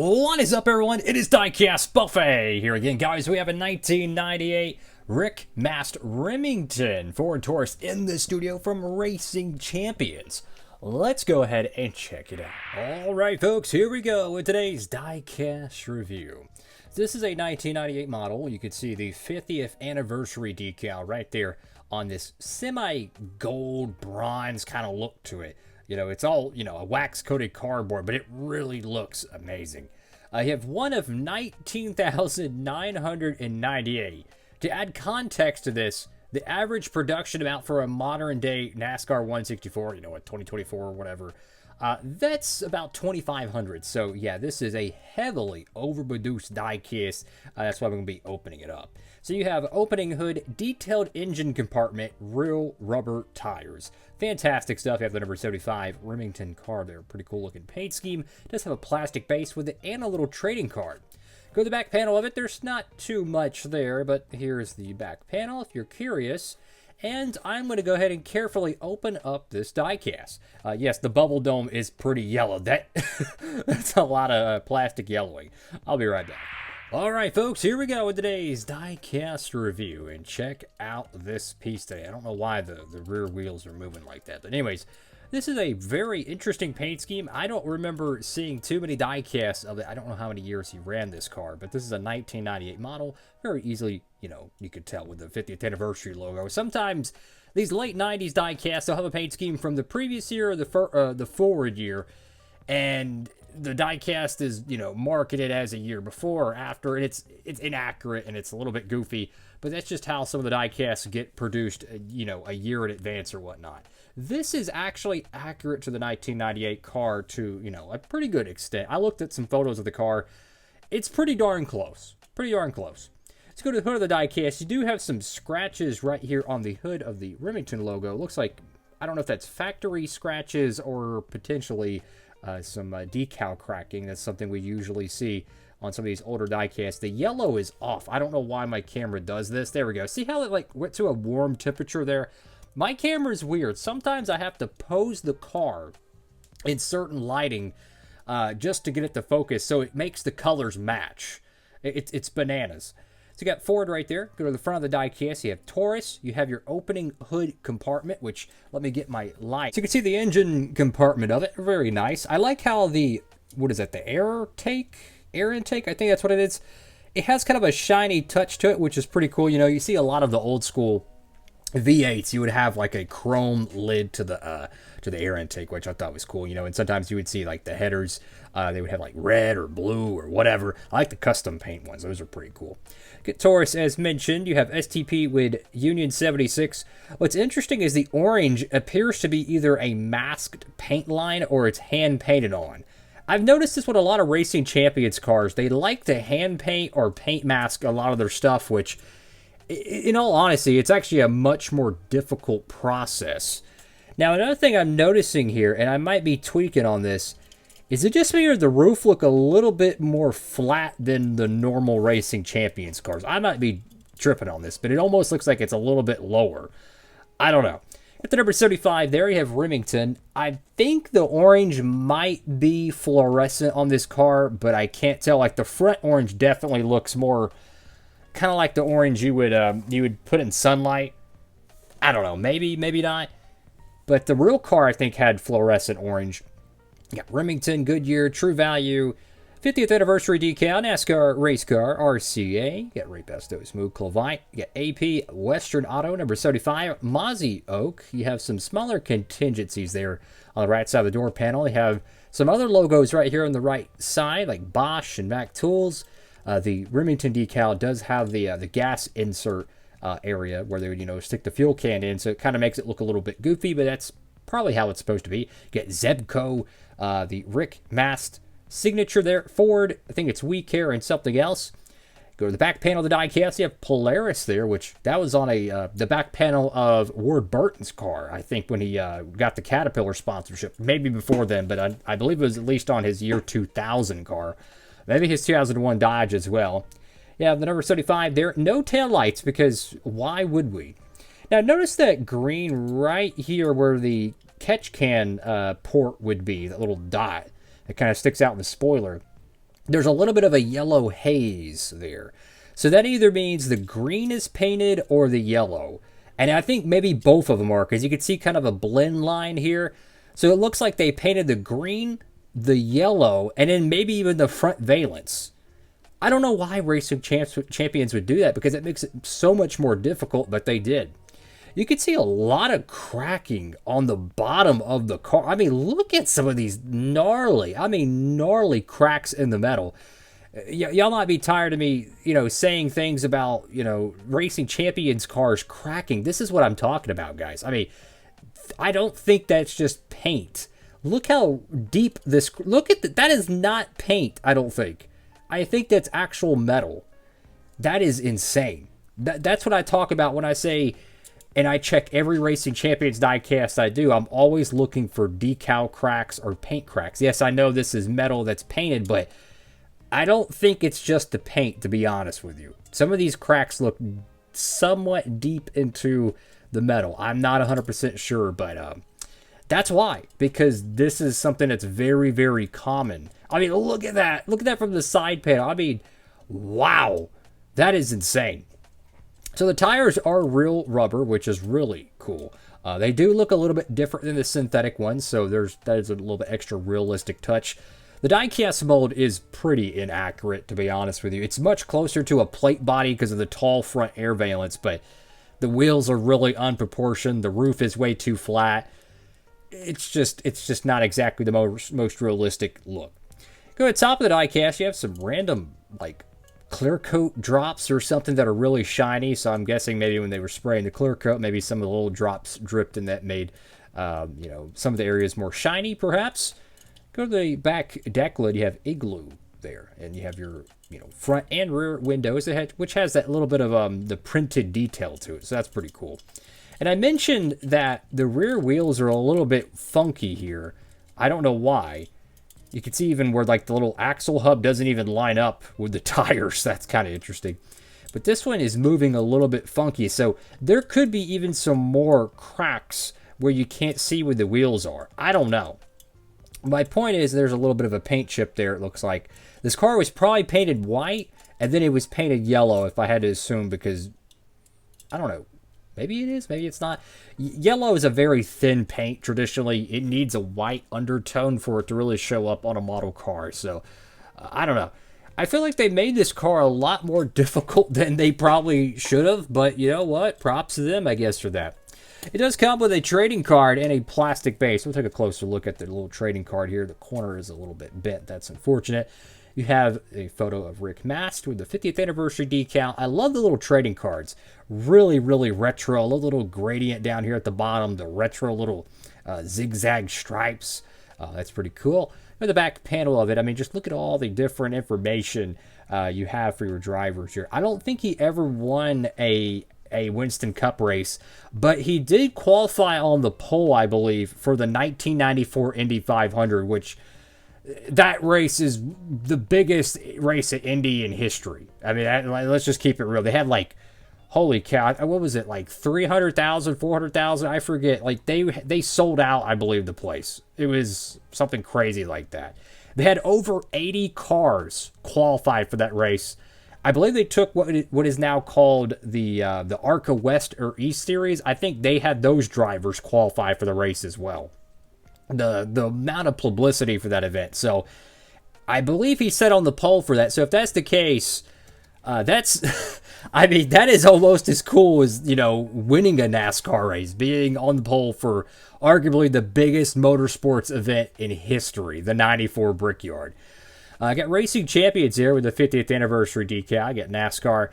What is up, everyone? It is Diecastbuffet here again, guys. We have a 1998 Mast Remington Ford Taurus in the studio from Racing Champions. Let's go ahead and check it out. All right, folks, here we go with today's diecast review. This is a 1998 model. You can see the 50th anniversary decal right there on this semi-gold bronze kind of look to it. You know, it's all, a wax-coated cardboard, but it really looks amazing. You have one of 19,998. To add context to this, the average production amount for a modern-day Nascar 164, 2024 or whatever, that's about 2,500. So, yeah, this is a heavily overproduced diecast. That's why we're going to be opening it up. So you have opening hood, detailed engine compartment, real rubber tires. Fantastic stuff. You have the number 75 Remington car there. Pretty cool looking paint scheme. It does have a plastic base with it and a little trading card. Go to the back panel of it. There's not too much there, but here's the back panel if you're curious. And I'm going to go ahead and carefully open up this diecast. Yes, the bubble dome is pretty yellow. That's a lot of plastic yellowing. I'll be right back. All right, folks, here we go with today's diecast review. And check out this piece today. I don't know why the rear wheels are moving like that. But anyways, this is a very interesting paint scheme. I don't remember seeing too many diecasts of it. I don't know how many years he ran this car, but this is a 1998 model. Very easily, you could tell with the 50th anniversary logo. Sometimes these late 90s diecasts, they'll have a paint scheme from the previous year or the forward year, and the diecast is, marketed as a year before or after, and it's inaccurate and it's a little bit goofy, but that's just how some of the diecasts get produced, a year in advance or whatnot. This is actually accurate to the 1998 car to, a pretty good extent. I looked at some photos of the car. It's pretty darn close. Pretty darn close. Let's go to the hood of the diecast. You do have some scratches right here on the hood of the Remington logo. Looks like, I don't know if that's factory scratches or potentially some decal cracking. That's something we usually see on some of these older diecasts. The yellow is off. I don't know why my camera does this. There we go. See how it went to a warm temperature there? My camera is weird. Sometimes I have to pose the car in certain lighting just to get it to focus so it makes the colors match. It's bananas. So you got Ford right there. Go to the front of the diecast. You have Taurus. You have your opening hood compartment, which, let me get my light. So you can see the engine compartment of it. Very nice. I like how the, the air intake? I think that's what it is. It has kind of a shiny touch to it, which is pretty cool. You see a lot of the old school V8s, you would have like a chrome lid to the air intake, which I thought was cool, and sometimes you would see like the headers, they would have like red or blue or whatever. I like the custom paint ones. Those are pretty cool. Get Taurus, as mentioned. You have STP with Union 76. What's interesting is the orange appears to be either a masked paint line or it's hand painted on. I've noticed this with a lot of Racing Champions cars. They like to hand paint or paint mask a lot of their stuff, which, in all honesty, it's actually a much more difficult process. Now, another thing I'm noticing here, and I might be tweaking on this, is it just made the roof look a little bit more flat than the normal Racing Champions cars. I might be tripping on this, but it almost looks like it's a little bit lower. I don't know. At the number 75, there you have Remington. I think the orange might be fluorescent on this car, but I can't tell. Like, the front orange definitely looks more kind of like the orange you would put in sunlight. I don't know, maybe not. But the real car, I think, had fluorescent orange. You got Remington, Goodyear, True Value, 50th anniversary decal, NASCAR race car, RCA. You got Ray Pesto, Smooth Clovite. You got AP, Western Auto, number 75, Mozzie Oak. You have some smaller contingencies there on the right side of the door panel. You have some other logos right here on the right side, like Bosch and Mac Tools. The Remington decal does have the gas insert area where they would, stick the fuel can in, so it kind of makes it look a little bit goofy, but that's probably how it's supposed to be. You get Zebco, the Mast signature there, Ford, I think it's We Care and something else. Go to the back panel of the diecast, you have Polaris there, which that was on the back panel of Ward Burton's car, I think, when he got the Caterpillar sponsorship. Maybe before then, but I believe it was at least on his year 2000 car. Maybe his 2001 Dodge as well. Yeah, the number 75 there. No taillights, because why would we? Now, notice that green right here where the catch can port would be, that little dot that kind of sticks out in the spoiler. there's a little bit of a yellow haze there. So that either means the green is painted or the yellow. And I think maybe both of them are, because you can see kind of a blend line here. So it looks like they painted the green, the yellow, and then maybe even the front valence. I don't know why racing champions would do that, because it makes it so much more difficult, but they did. You can see a lot of cracking on the bottom of the car. I mean, look at some of these gnarly cracks in the metal. Y'all might be tired of me, saying things about, racing champions cars cracking. This is what I'm talking about, guys. I mean, I don't think that's just paint. Look how deep this, that is not paint, I don't think. I think that's actual metal. That is insane. That's what I talk about when I say, and I check every Racing Champions diecast I do, I'm always looking for decal cracks or paint cracks. Yes, I know this is metal that's painted, but I don't think it's just the paint, to be honest with you. Some of these cracks look somewhat deep into the metal. I'm not 100% sure, but that's why. Because this is something that's very, very common. I mean, look at that. Look at that from the side panel. I mean, wow. That is insane. So the tires are real rubber, which is really cool. They do look a little bit different than the synthetic ones, so that is a little bit extra realistic touch. The diecast mold is pretty inaccurate, to be honest with you. It's much closer to a plate body because of the tall front air valence, but the wheels are really unproportioned. The roof is way too flat. It's just not exactly the most realistic look. Go to the top of the diecast, you have some random, clear coat drops or something that are really shiny. So I'm guessing maybe when they were spraying the clear coat, maybe some of the little drops dripped and that made, some of the areas more shiny, perhaps. Go to the back deck lid, you have Igloo there, and you have your, front and rear windows, which has that little bit of the printed detail to it. So that's pretty cool. And I mentioned that the rear wheels are a little bit funky here. I don't know why. You can see even where the little axle hub doesn't even line up with the tires. That's kind of interesting. But this one is moving a little bit funky. So there could be even some more cracks where you can't see where the wheels are. I don't know. My point is there's a little bit of a paint chip there, it looks like. This car was probably painted white, and then it was painted yellow, if I had to assume, because, I don't know. Maybe it is, maybe it's not. Yellow is a very thin paint. Traditionally, it needs a white undertone for it to really show up on a model car. So, I don't know. I feel like they made this car a lot more difficult than they probably should have. But you know what? Props to them, I guess, for that. It does come with a trading card and a plastic base. We'll take a closer look at the little trading card here. The corner is a little bit bent. That's unfortunate. You have a photo of Rick Mast with the 50th anniversary decal. I love the little trading cards. Really, really retro. A little gradient down here at the bottom. The retro little zigzag stripes. That's pretty cool. At the back panel of it, I mean, just look at all the different information you have for your drivers here. I don't think he ever won a Winston Cup race, but he did qualify on the pole, I believe, for the 1994 Indy 500, which that race is the biggest race at Indy in history. I mean, let's just keep it real. They had holy cow, what was it, 300,000, 400,000? I forget. They sold out, I believe, the place. It was something crazy like that. They had over 80 cars qualified for that race. I believe they took what is now called the ARCA West or East Series. I think they had those drivers qualify for the race as well. The amount of publicity for that event. So I believe he set on the pole for that. So if that's the case, that's, I mean, that is almost as cool as, winning a NASCAR race, being on the pole for arguably the biggest motorsports event in history, the 94 Brickyard. I got Racing Champions here with the 50th anniversary decal. I got NASCAR.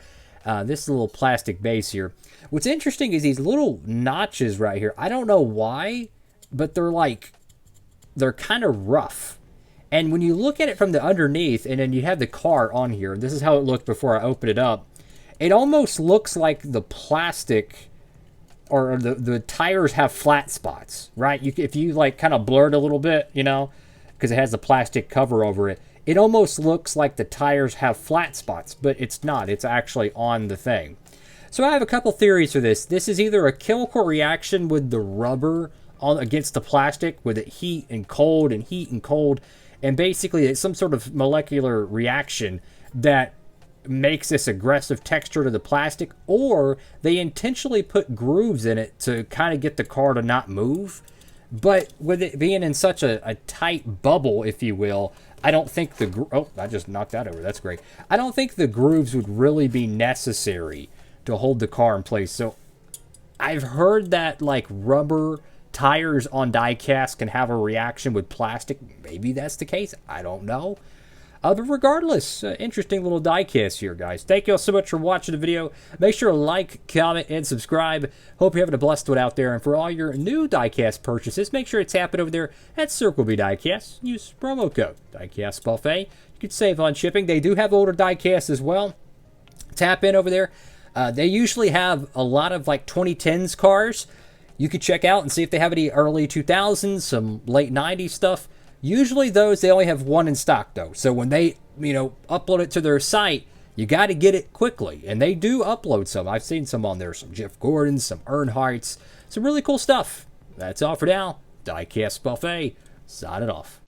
This little plastic base here. What's interesting is these little notches right here. I don't know why, but they're kind of rough. And when you look at it from the underneath, and then you have the car on here, this is how it looked before I opened it up. It almost looks like the plastic or the tires have flat spots, right? If you kind of blur it a little bit, because it has the plastic cover over it, it almost looks like the tires have flat spots, but it's not. It's actually on the thing. So I have a couple theories for this. This is either a chemical reaction with the rubber against the plastic, with it heat and cold, and basically it's some sort of molecular reaction that makes this aggressive texture to the plastic, or they intentionally put grooves in it to kind of get the car to not move. But with it being in such a tight bubble, if you will, I don't think oh, I just knocked that over. That's great. I don't think the grooves would really be necessary to hold the car in place. So I've heard that like rubber tires on diecast can have a reaction with plastic. Maybe that's the case. I don't know. But regardless, interesting little diecast here, guys. Thank you all so much for watching the video. Make sure to like, comment, and subscribe. Hope you're having a blessed one out there. And for all your new diecast purchases, make sure to tap it over there at Circle B Diecast. Use promo code Diecastbuffet. You can save on shipping. They do have older diecasts as well. Tap in over there. They usually have a lot of like 2010s cars. You could check out and see if they have any early 2000s, some late 90s stuff. Usually those, they only have one in stock though. So when they, upload it to their site, you got to get it quickly. And they do upload some. I've seen some on there. Some Jeff Gordons, some Earnhardts. Some really cool stuff. That's all for now. Diecast Buffet. Signing off.